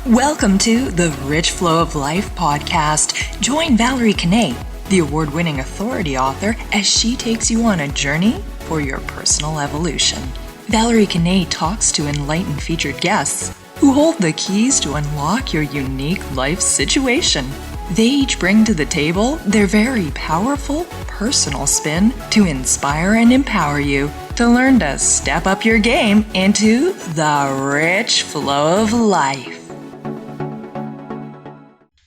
Welcome to the Rich Flow of Life podcast. Join Valerie Kanay, the award-winning authority author, as she takes you on a journey for your personal evolution. Valerie Kanay talks to enlightened featured guests who hold the keys to unlock your unique life situation. They each bring to the table their very powerful personal spin to inspire and empower you to learn to step up your game into the rich flow of life.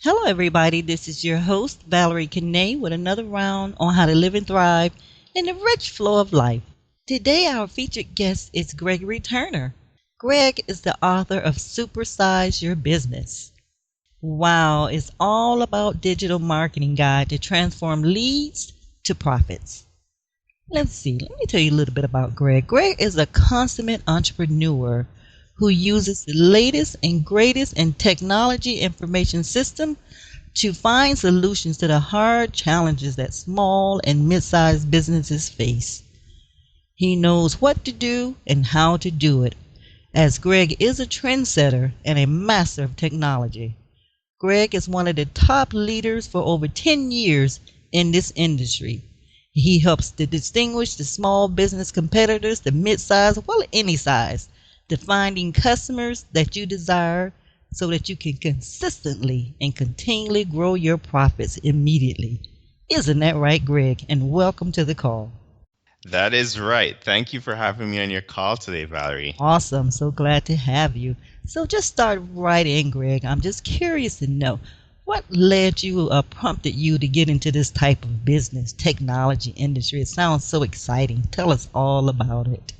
Hello, everybody. This is your host, Valerie Kanay, with another round on how to live and thrive in the rich flow of life. Today, our featured guest is Gregory Turner. Greg is the author of Supersize Your Business. Wow, it's all about digital marketing guide to transform leads to profits. Let me tell you a little bit about Greg. Greg is a consummate entrepreneur who uses the latest and greatest in technology information system to find solutions to the hard challenges that small and mid-sized businesses face. He knows what to do and how to do it, as Greg is a trendsetter and a master of technology. Greg is one of the top leaders for over 10 years in this industry. He helps to distinguish the small business competitors, the mid-size, well, any size, to finding customers that you desire so that you can consistently and continually grow your profits immediately. Isn't that right, Greg? And welcome to the call. That is right. Thank you for having me on your call today, Valerie. Awesome. So glad to have you. So just start right in, Greg. I'm just curious to know what led you or prompted you to get into this type of business, technology industry. It sounds so exciting. Tell us all about it.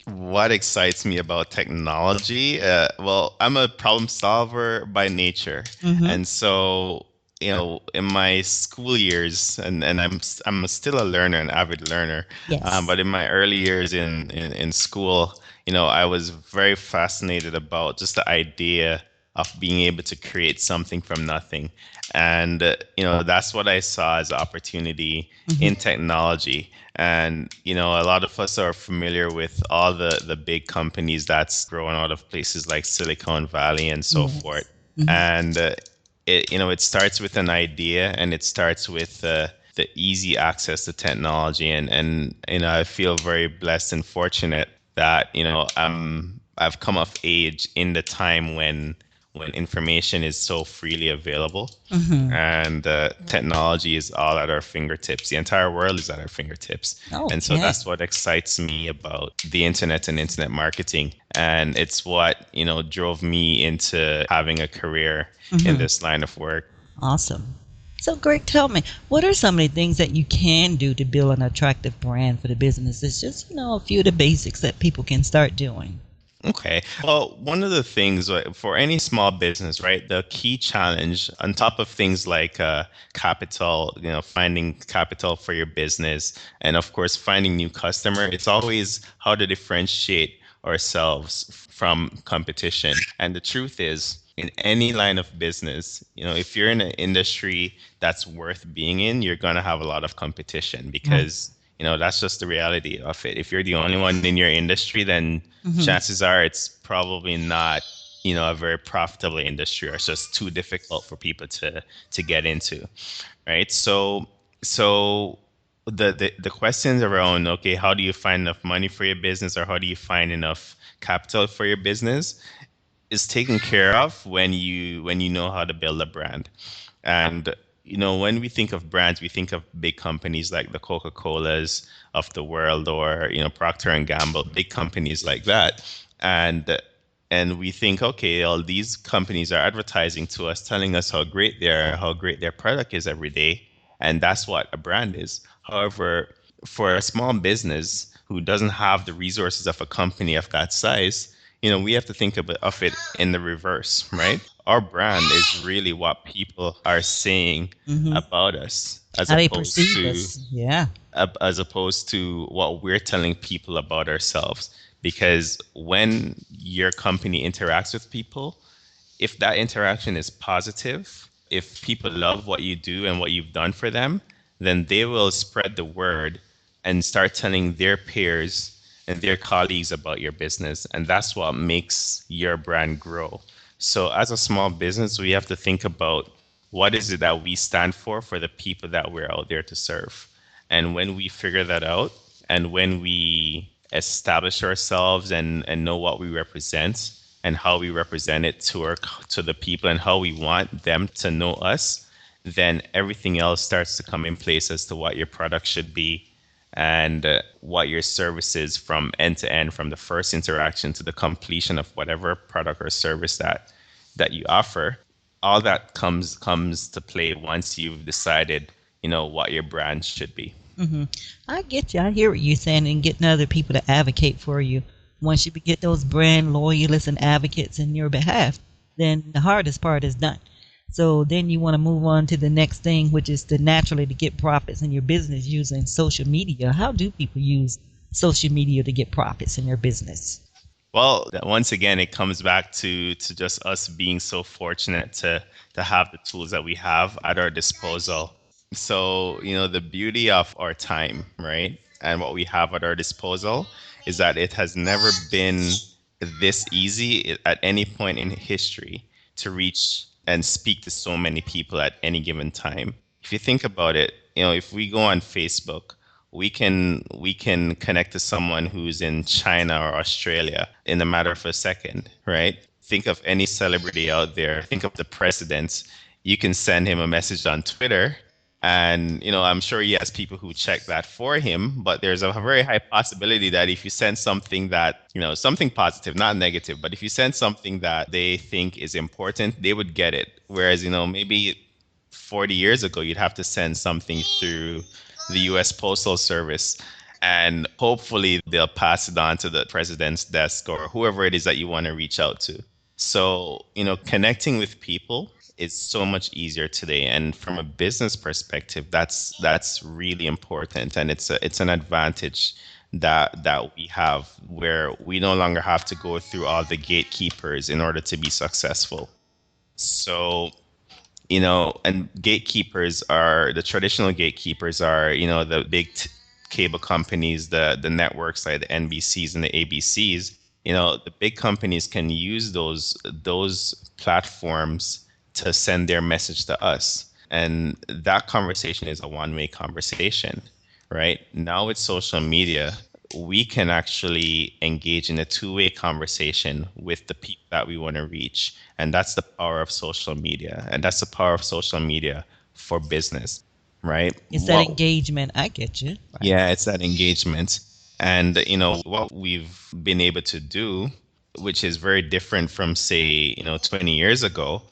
What excites me about technology? Well, I'm a problem solver by nature. And so, in my school years, and I'm still a learner, an avid learner. Yes. But in my early years in school, I was very fascinated about just the idea of being able to create something from nothing. And, that's what I saw as opportunity in technology. And, a lot of us are familiar with all the big companies that's growing out of places like Silicon Valley and so forth. And, it starts with an idea, and it starts with the easy access to technology. And I feel very blessed and fortunate that, I've come of age in the time when information is so freely available, and technology is all at our fingertips. The entire world is at our fingertips. And so that's what excites me about the internet and internet marketing. And it's what, drove me into having a career in this line of work. Awesome. So, Greg, tell me, what are some of the things that you can do to build an attractive brand for the business? It's just, a few of the basics that people can start doing. Okay. Well, one of the things for any small business, right, the key challenge on top of things like capital, finding capital for your business, and of course, finding new customer, it's always how to differentiate ourselves from competition. And the truth is, in any line of business, if you're in an industry that's worth being in, you're going to have a lot of competition because that's just the reality of it. If you're the only one in your industry, then chances are it's probably not, a very profitable industry, or it's just too difficult for people to get into, right? So the questions around, okay, how do you find enough money for your business, or how do you find enough capital for your business, is taken care of when you know how to build a brand. And when we think of brands, we think of big companies like the Coca-Colas of the world, or, Procter and Gamble, big companies like that. And we think, okay, all these companies are advertising to us, telling us how great their product is every day. And that's what a brand is. However, for a small business who doesn't have the resources of a company of that size, we have to think of it in the reverse, right? Our brand is really what people are saying about us, as How they opposed perceive to us. Yeah. as opposed to what we're telling people about ourselves. Because when your company interacts with people, if that interaction is positive, if people love what you do and what you've done for them, then they will spread the word and start telling their peers and their colleagues about your business. And that's what makes your brand grow. So as a small business, we have to think about what is it that we stand for the people that we're out there to serve. And when we figure that out, and when we establish ourselves and know what we represent and how we represent it to the people and how we want them to know us, then everything else starts to come in place as to what your product should be and what your service is from end to end, from the first interaction to the completion of whatever product or service that you offer. All that comes to play once you've decided, what your brand should be. Hmm. I get you. I hear what you're saying, and getting other people to advocate for you. Once you get those brand loyalists and advocates in your behalf, then the hardest part is done. So then you want to move on to the next thing, which is to naturally to get profits in your business using social media. How do people use social media to get profits in their business? Well, once again, it comes back to just us being so fortunate to have the tools that we have at our disposal. So, the beauty of our time, right? And what we have at our disposal is that it has never been this easy at any point in history to reach and speak to so many people at any given time. If you think about it, if we go on Facebook, we can connect to someone who's in China or Australia in a matter of a second, right? Think of any celebrity out there. Think of the president. You can send him a message on Twitter, and I'm sure he has people who check that for him. But there's a very high possibility that if you send something that something positive, not negative, but if you send something that they think is important, they would get it. Whereas maybe 40 years ago, you'd have to send something through the US Postal Service, and hopefully they'll pass it on to the president's desk or whoever it is that you want to reach out to. So, connecting with people is so much easier today. And from a business perspective, that's really important. And it's an advantage that we have, where we no longer have to go through all the gatekeepers in order to be successful. So, and gatekeepers are the traditional gatekeepers are, the big cable companies, the networks like the NBCs and the ABCs. The big companies can use those platforms to send their message to us. And that conversation is a one-way conversation, right? Now with social media, we can actually engage in a two-way conversation with the people that we want to reach. And that's the power of social media. And that's the power of social media for business, right? It's that engagement. I get you. Right. Yeah, it's that engagement. And, what we've been able to do, which is very different from, say, 20 years ago,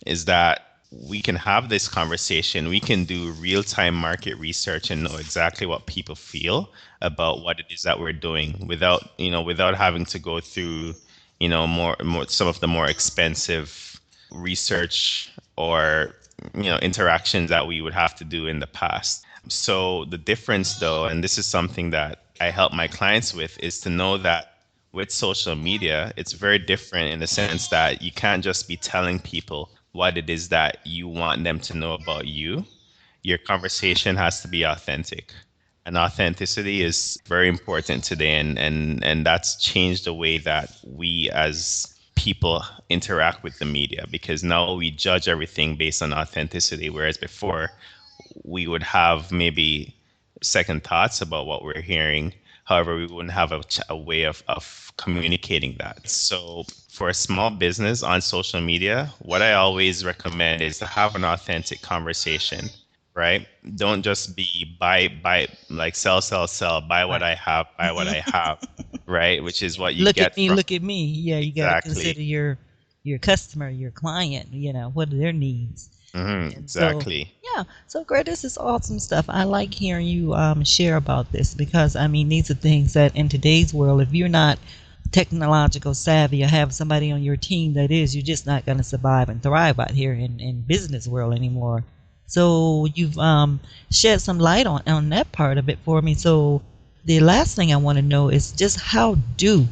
is that we can have this conversation. We can do real-time market research and know exactly what people feel about what it is that we're doing without having to go through, more some of the more expensive research or, interactions that we would have to do in the past. So the difference, though, and this is something that I help my clients with, is to know that with social media, it's very different in the sense that you can't just be telling people what it is that you want them to know about you. Your conversation has to be authentic. And authenticity is very important today. And that's changed the way that we as people interact with the media, because now we judge everything based on authenticity, whereas before we would have maybe second thoughts about what we're hearing. However, we wouldn't have a way of communicating that. So for a small business on social media, what I always recommend is to have an authentic conversation, right? Don't just be buy, like sell, buy what I have, buy what I have, right? Which is what you Look get at me, from. look at me. Yeah, you got to Exactly. consider your customer, your client. What are their needs? And Exactly. So, yeah. So, Greg, this is awesome stuff. I like hearing you share about this, because these are things that in today's world, if you're not technological savvy or have somebody on your team that is, you're just not going to survive and thrive out here in business world anymore. So you've shed some light on that part of it for me. So the last thing I want to know is just how do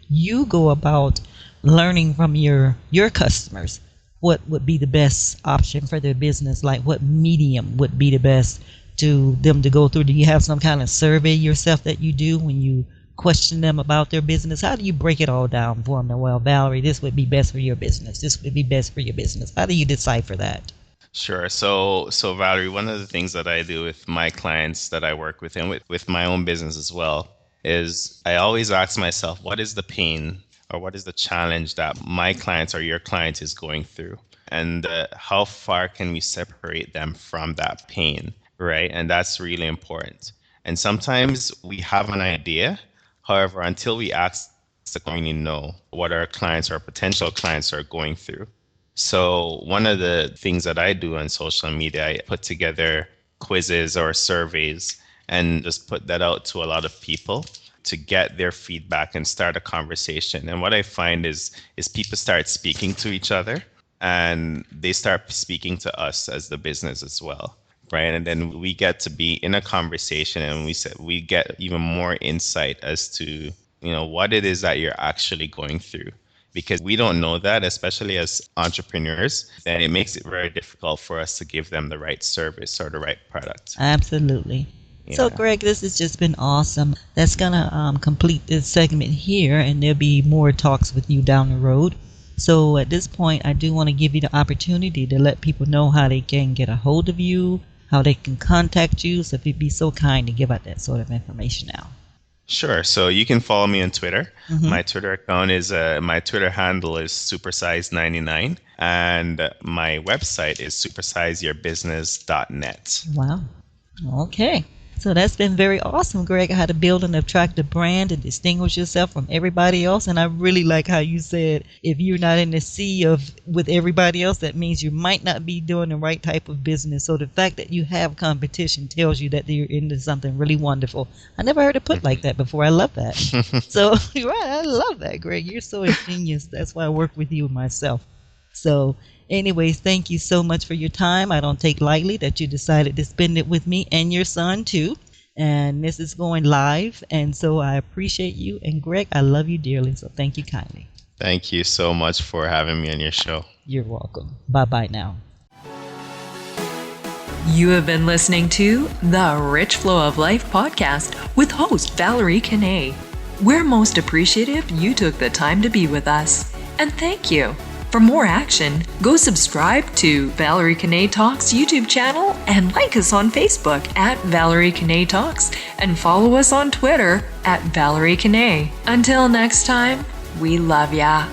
you go about learning from your customers what would be the best option for their business? Like what medium would be the best to them to go through? Do you have some kind of survey yourself that you do when you question them about their business? How do you break it all down for them? Well, Valerie, this would be best for your business. This would be best for your business. How do you decipher that? Sure. So Valerie, one of the things that I do with my clients that I work with and with my own business as well is I always ask myself, what is the pain or what is the challenge that my clients or your client is going through? And how far can we separate them from that pain, right? And that's really important. And sometimes we have an idea. However, until we ask the community know what our clients or potential clients are going through. So one of the things that I do on social media, I put together quizzes or surveys and just put that out to a lot of people to get their feedback and start a conversation. And what I find is people start speaking to each other and they start speaking to us as the business as well. Right. And then we get to be in a conversation and we get even more insight as to, what it is that you're actually going through. Because we don't know that, especially as entrepreneurs, then it makes it very difficult for us to give them the right service or the right product. Absolutely. So, Yeah. Greg, this has just been awesome. That's going to complete this segment here, and there'll be more talks with you down the road. So, at this point, I do want to give you the opportunity to let people know how they can get a hold of you, how they can contact you. So, if you'd be so kind to give out that sort of information now. Sure. So you can follow me on Twitter. Mm-hmm. My Twitter account is my Twitter handle is Supersize99, and my website is supersizeyourbusiness.net. Wow. Okay. So that's been very awesome, Greg, how to build an attractive brand and distinguish yourself from everybody else. And I really like how you said if you're not in the sea of with everybody else, that means you might not be doing the right type of business. So the fact that you have competition tells you that you're into something really wonderful. I never heard it put like that before. I love that. So you're right. I love that, Greg. You're so ingenious. That's why I work with you myself. So anyways, thank you so much for your time. I don't take lightly that you decided to spend it with me and your son too. And this is going live. And so I appreciate you. And Greg, I love you dearly. So thank you kindly. Thank you so much for having me on your show. You're welcome. Bye-bye now. You have been listening to the Rich Flow of Life podcast with host Valerie Kanay. We're most appreciative you took the time to be with us. And thank you. For more action, go subscribe to Valerie Kanay Talks YouTube channel and like us on Facebook at Valerie Kanay Talks and follow us on Twitter at Valerie Kanay. Until next time, we love ya.